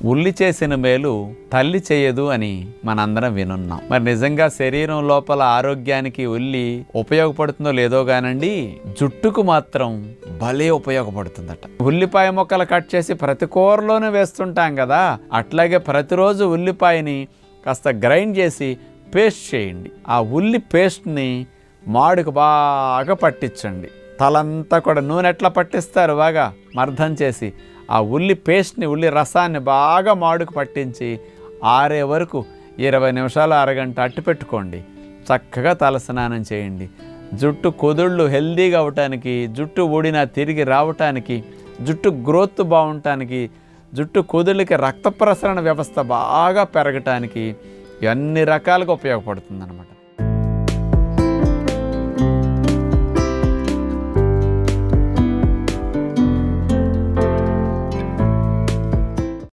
ఉల్లి చేసిన మేలు తల్లి చేయదు అని మనందరం వినున్నాం. మరి నిజంగా శరీరం లోపల ఆరోగ్యానికి ఉల్లి ఉపయోగపడుతుందో లేదో గానండి, జుట్టుకు మాత్రం భలే ఉపయోగపడుతుందట. ఉల్లిపాయ ముక్కలు కట్ చేసి ప్రతి కూరలోనూ వేస్తుంటాం కదా, అట్లాగే ప్రతిరోజు ఉల్లిపాయని కాస్త గ్రైండ్ చేసి పేస్ట్ చేయండి. ఆ ఉల్లి పేస్ట్ని మాడుకు బాగా పట్టించండి. తలంతా కూడా నూనె ఎట్లా పట్టిస్తారు బాగా మర్దం చేసి, ఆ ఉల్లి పేస్ట్ని, ఉల్లి రసాన్ని బాగా మాడుకు పట్టించి ఆరే వరకు 20 నిమిషాలు అరగంట అట్టు పెట్టుకోండి. చక్కగా తలస్నానం చేయండి. జుట్టు కుదుళ్ళు హెల్దీగా అవటానికి, జుట్టు ఊడినా తిరిగి రావటానికి, జుట్టు గ్రోత్ బాగుండటానికి, జుట్టు కుదుళ్ళకి రక్త ప్రసరణ వ్యవస్థ బాగా పెరగటానికి అన్ని రకాలుగా ఉపయోగపడుతుంది అన్నమాట.